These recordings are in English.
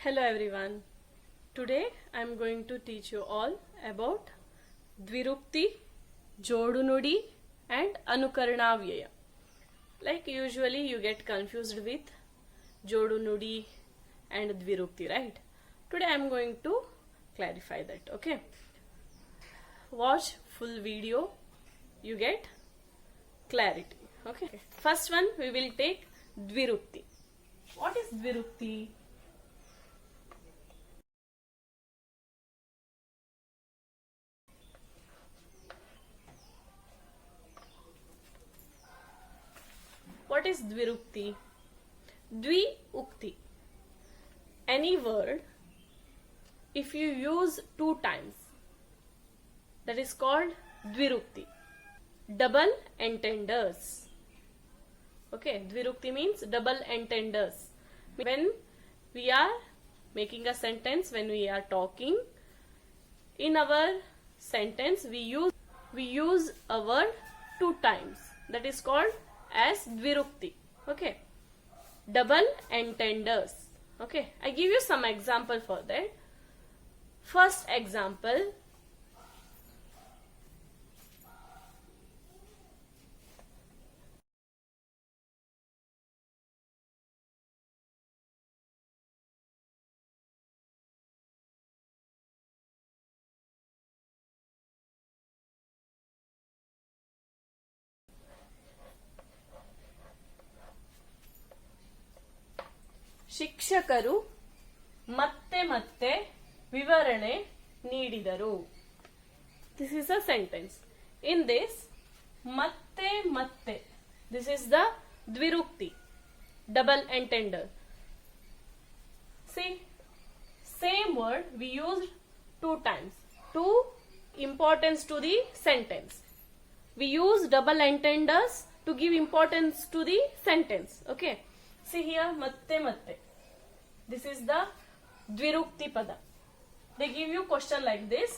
Hello everyone. Today I am going to teach you all about Dvirukti, Jodunudi and Anukaranavyaya. Like usually you get confused with Jodunudi and Dvirukti, right? Today I am going to clarify that, okay? Watch full video, you get clarity, okay? First one we will take Dvirukti. What is Dvirukti? What is Dvirukti? Dvi-ukti. Any word, if you use two times, that is called Dvirukti. Double entenders. Okay, Dvirukti means double entenders. When we are making a sentence, when we are talking, in our sentence we use a word two times. That is called as Dvirukti. Okay, double entenders. Okay, I give you some example for that. First example, ಶಿಕ್ಷಕರು ಮತ್ತೆ ಮತ್ತೆ ವಿವರಣೆ ನೀಡಿದರು. This is a sentence. In this, ಮತ್ತೆ ಮತ್ತೆ, this is the Dvirukti, double entender. See, same word we used two times. Two importance to the sentence. We use double entenders to give importance to the sentence. Okay. See here, ಮತ್ತೆ ಮತ್ತೆ. This is the Dvirukti pada. They give you question like this.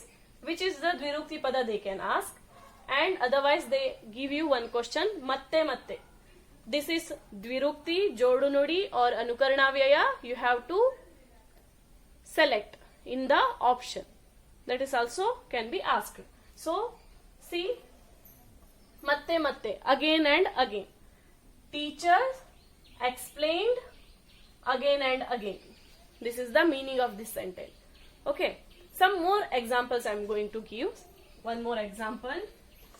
Which is the Dvirukti pada they can ask. And otherwise they give you one question. ಮತ್ತೆ ಮತ್ತೆ. This is Dvirukti, Jodunudi or Anukaranavyaya. You have to select in the option. That is also can be asked. So, see. ಮತ್ತೆ ಮತ್ತೆ. Again and again. Teachers explained again and again. This is the meaning of this sentence. Okay, some more examples I am going to give. One more example.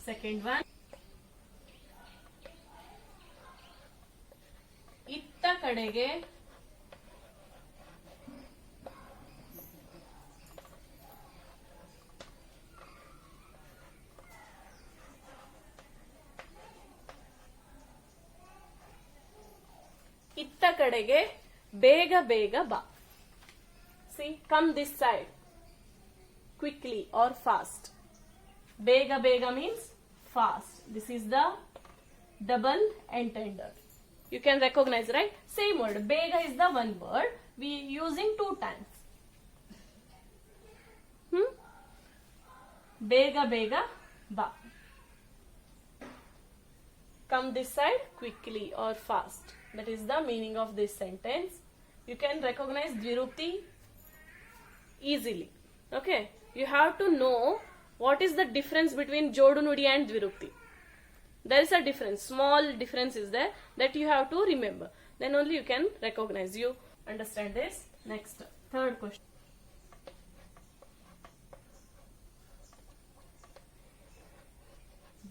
Second one. ಇತ್ತ ಕಡೆಗೆ ಇತ್ತ ಕಡೆಗೆ ಬೇಗ ಬೇಗ ಬಾ. See, come this side quickly or fast. Bega bega means fast. This is the double entender. You can recognize, right? Same word. Bega is the one word we using two times. Bega bega ba. Come this side quickly or fast. That is the meaning of this sentence. You can recognize Dvirukti easily. Okay, you have to know what is the difference between Jodunudi and Dvirukti. There is a difference, small difference is there that you have to remember. Then only you can recognize. You understand this? Next, third question.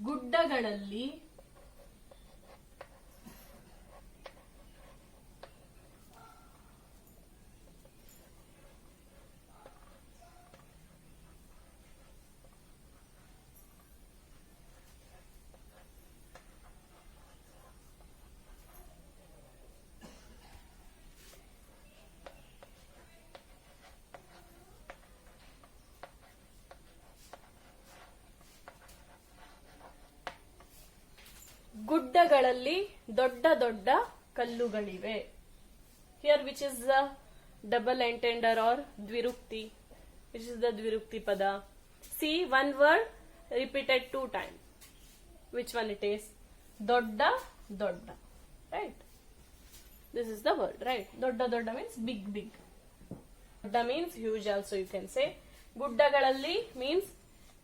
ಗುಡ್ಡಗಳಲ್ಲಿ ಗುಡ್ಡಗಳಲ್ಲಿ ದೊಡ್ಡ ದೊಡ್ಡ ಕಲ್ಲುಗಳಿವೆ. Here which is the double entender or Dvirukti? Which is the Dvirukti pada? See, one word repeated two times. Which one it is? Dodda, dodda. Right? This is the word, right? Dodda, dodda means big, big. Gudda means huge also you can say. Guddagalali means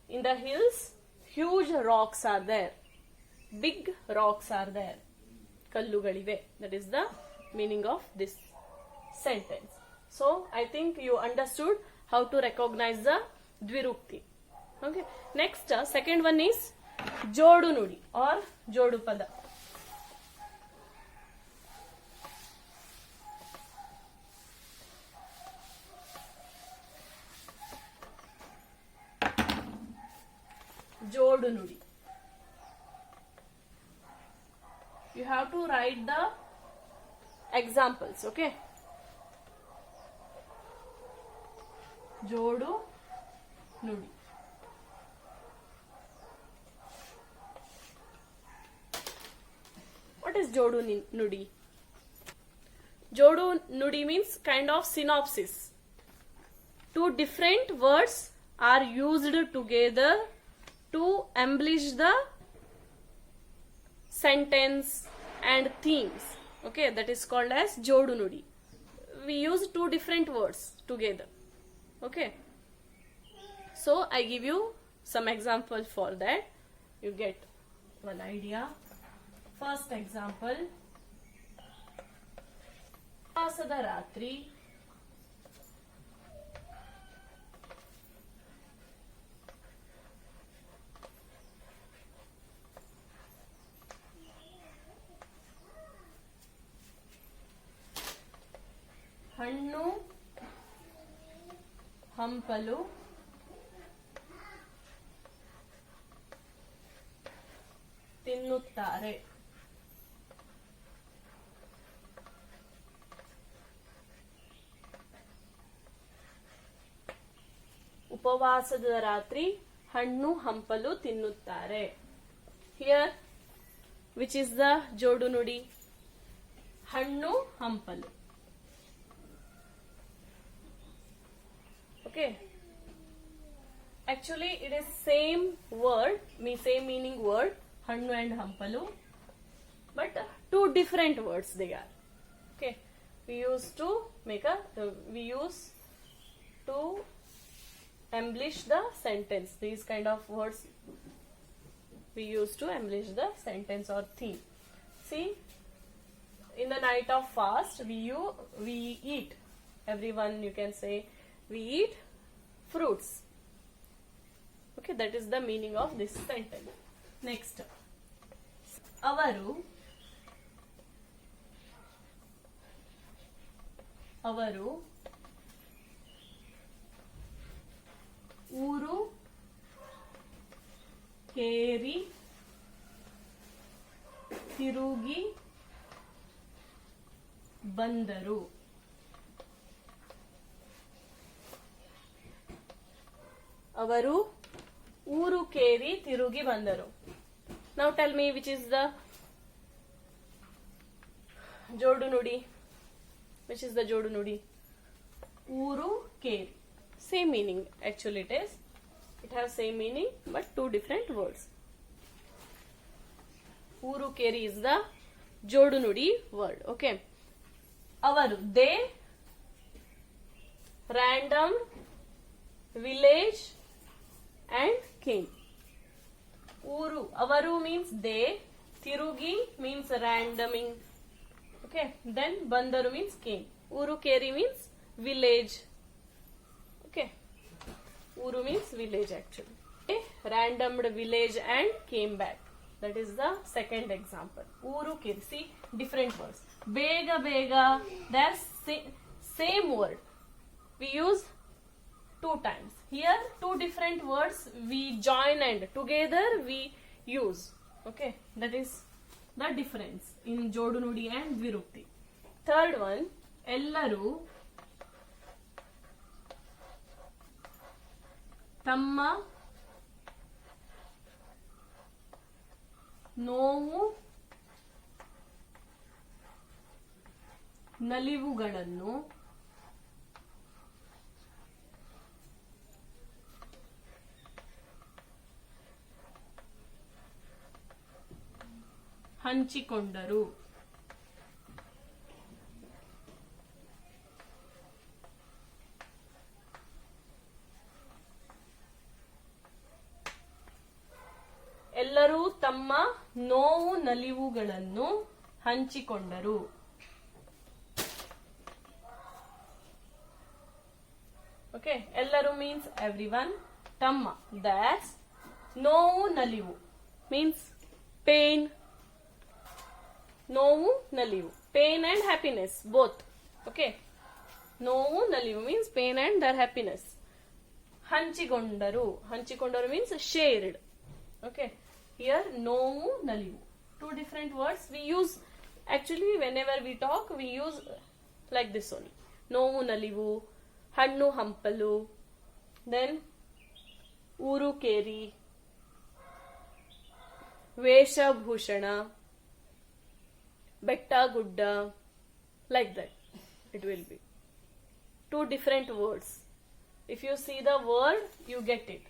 in the hills huge rocks are there. Big rocks are there. Kallugalive. That is the meaning of this sentence. So I think you understood how to recognize the dvirukti. Okay. Next, second one is jodu nudi or jodu pada. Jodu nudi. You have to write the examples, okay? Jodu nudi. What is jodu nudi? Jodu nudi means kind of synopsis. Two different words are used together to embellish the sentence and themes. Okay, that is called as jodu nudi. We use two different words together. Okay, so I give you some examples for that. You get one idea. First example, Pasada Ratri. ಹಣ್ಣು ಹಂಪಲು ತಿನ್ನುತ್ತಾರೆ. ಉಪವಾಸದ ರಾತ್ರಿ ಹಣ್ಣು ಹಂಪಲು ತಿನ್ನುತ್ತಾರೆ. Here, which is the jodu nudi? ಹಣ್ಣು ಹಂಪಲು. Okay. Actually, it is same word, same meaning word, hannu and hampalu, but two different words they are. Okay. We use to embellish the sentence. These kind of words we use to embellish the sentence or theme. See, in the night of fast, we eat. Everyone, you can say, we eat fruits. Okay, that is the meaning of this sentence. Next, avaru ಊರು ಕೇರಿ ತಿರುಗಿ ಬಂದರು. ಅವರು ಊರು ಕೇರಿ ತಿರುಗಿ ಬಂದರು. Now tell me which is the jodu nudi. Which is the jodu nudi? Uru keri. Same meaning actually it is. It has same meaning but two different words. Uru keri is the jodu nudi word. Okay. Avaru, they, random, village and came. Uru, avaru means they, tirugi means randoming. Okay, then bandaru means came. Uru keri means village. Okay, uru means village actually. Okay, randomed village and came back. That is the second example. Uru keri, see different words. Bega bega, that's same word. We use two times. Here two different words we join and together we use. Okay, that is the difference in jodu nudi and dvirukti. Third one, ellaru ತಮ್ಮ ನೋವು ನಲಿವುಗಳನ್ನು ಹಂಚಿಕೊಂಡರು. ನೋವು ನಲಿವುಗಳನ್ನು ಹಂಚಿಕೊಂಡರು. Okay, ಎಲ್ಲರೂ means everyone. ತಮ್ಮ, that's ನೋವು ನಲಿವು means pain. ನೋವು ನಲಿವು, pain and happiness both. Okay, ನೋವು ನಲಿವು means pain and their happiness. ಹಂಚಿಕೊಂಡರು means shared. Okay, here ನೋವು ನಲಿವು, two different words we use. Actually whenever we talk we use like this only. ನೋವು ನಲಿವು, ಹಣ್ಣು ಹಂಪಲು, then ಊರು ಕೇರಿ, ವೇಷಭೂಷಣ, ಬೆಟ್ಟ ಗುಡ್ಡ, like that it will be. Two different words. If you see the word you get it.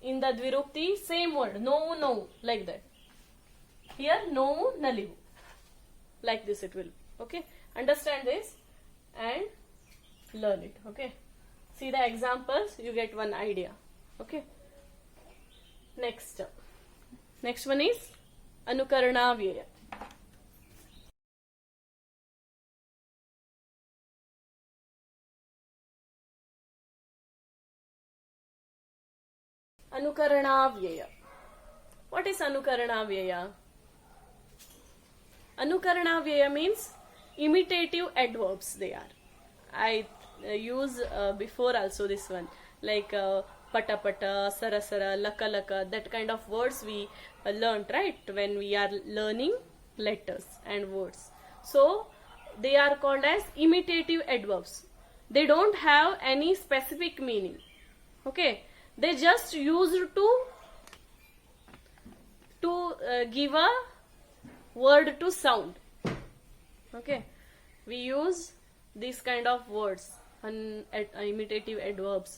In the Dvirupti same word, ನೋವು like that. Here ನೋವು ನಲಿವು, like this it will. Okay, understand this and learn it. Okay, see the examples, you get one idea. Okay, next one is ಅನುಕರಣಾ ವ್ಯಯ. ಅನುಕರಣಾ ವ್ಯಯ. What is ಅನುಕರಣಾ ವ್ಯಯ? ಅನುಕರಣಾ ವ್ಯಯ means imitative adverbs they are. I use before also this one, like pata pata, sara sara, laka laka, that kind of words we learnt, right, when we are learning letters and words. So they are called as imitative adverbs. They don't have any specific meaning. Okay, they just used to give a word to sound. Okay, we use these kind of words, imitative adverbs,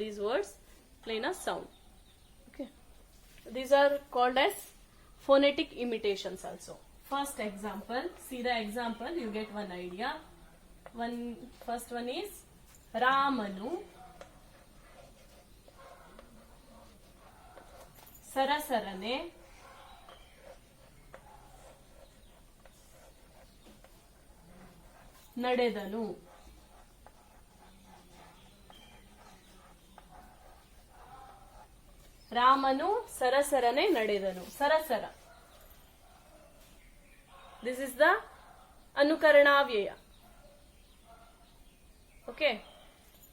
these words plain a sound. Okay, these are called as phonetic imitations also. First example, see the example, you get one idea. First one is ರಾಮನು ಸರಸರನೆ ನಡೆದನು. ರಾಮನು ಸರಸರನೆ ನಡೆದನು. ಸರಸರ, this is the ಅನುಕರಣಾ ವ್ಯಯ. Okay,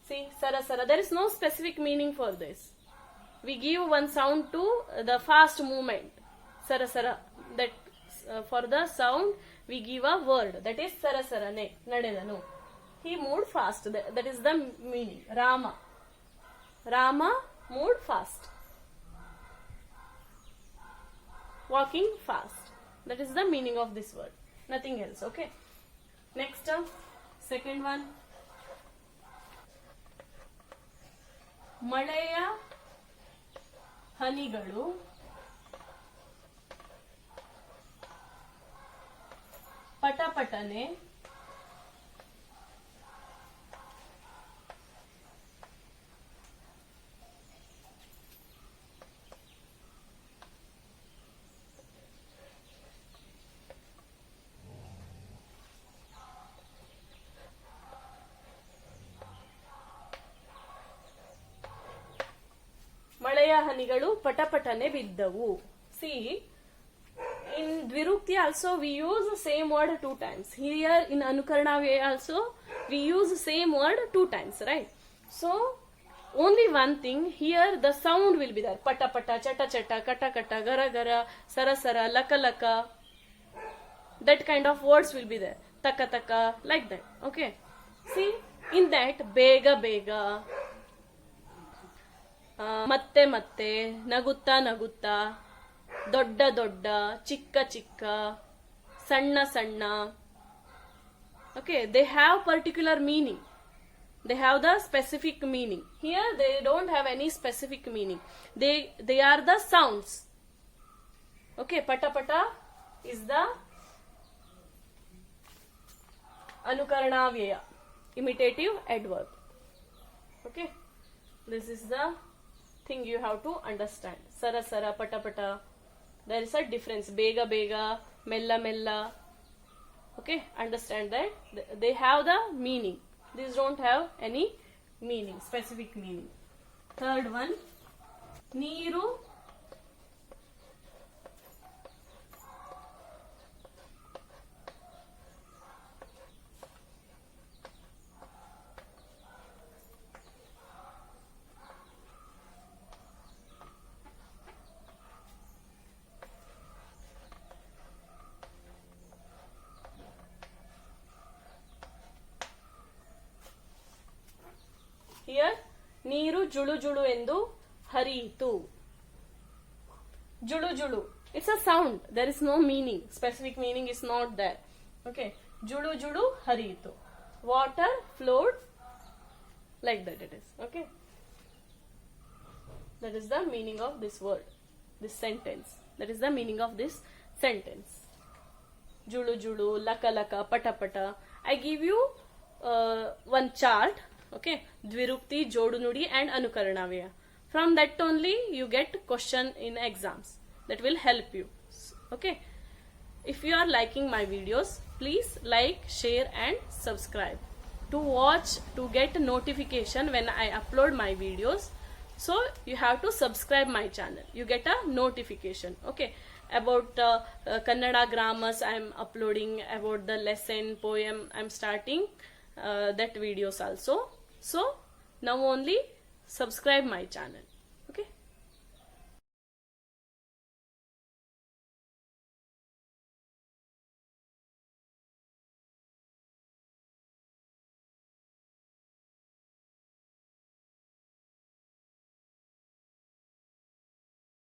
see, sarasara, there is no specific meaning for this. We give one sound to the fast movement, sarasara, that for the sound we give a word, that is sarasarane, nadedanu. He moved fast, that is the meaning. Rama moved fast, walking fast, that is the meaning of this word, nothing else. Okay, next second one, ಮಳೆಯ ಹನಿಗಳು ಪಟಪಟನೆ ಮಳೆಯ ಹನಿಗಳು ಪಟಪಟನೆ ಬಿದ್ದವು. See, in Dvirukti also we use the same word 2 times. Here in Anukarana Vyaya also we use the same word 2 times, right? So only one thing, here the sound will be there. Pata pata, chata chata, kata kata, gara gara, sara sara, laka laka. That kind of words will be there. Taka taka, like that. Okay. See, in that bega bega, ಮತ್ತೆ ಮತ್ತೆ, ನಗುತ್ತಾ ನಗುತ್ತಾ, ದೊಡ್ಡ ದೊಡ್ಡ, ಚಿಕ್ಕ ಚಿಕ್ಕ, ಸಣ್ಣ ಸಣ್ಣ. Okay, they have particular meaning. They have the specific meaning. Here they don't have any specific meaning. They are the sounds. Okay, pata pata is the anukarana vyaya, imitative adverb. Okay, this is the thing you have to understand. Sara sara, pata pata, There is a difference. Bega bega, mella mella. Okay, understand that? They have the meaning. These don't have any meaning, specific meaning. Third one, Neeru Here, ನೀರು ಜುಳು ಜುಳು ಎಂದು ಹರಿಯಿತು. ಜುಳು ಜುಳು. It's a sound. There is no meaning. Specific meaning is not there. Okay. ಜುಳು ಜುಳು ಹರಿಯಿತು. Water flowed. Like that it is. Okay. That is the meaning of this word. This sentence. That is the meaning of this sentence. Julu julu, laka laka, pata pata. I give you one chart. Okay, Dvirukti, Jodunudi and Anukaranavya. From that only you get question in exams. That will help you. Okay. If you are liking my videos, please like, share and subscribe. To watch, to get notification when I upload my videos. So you have to subscribe my channel. You get a notification. Okay. About Kannada grammars I am uploading. About the lesson, poem I am starting that videos also. So now only subscribe my channel.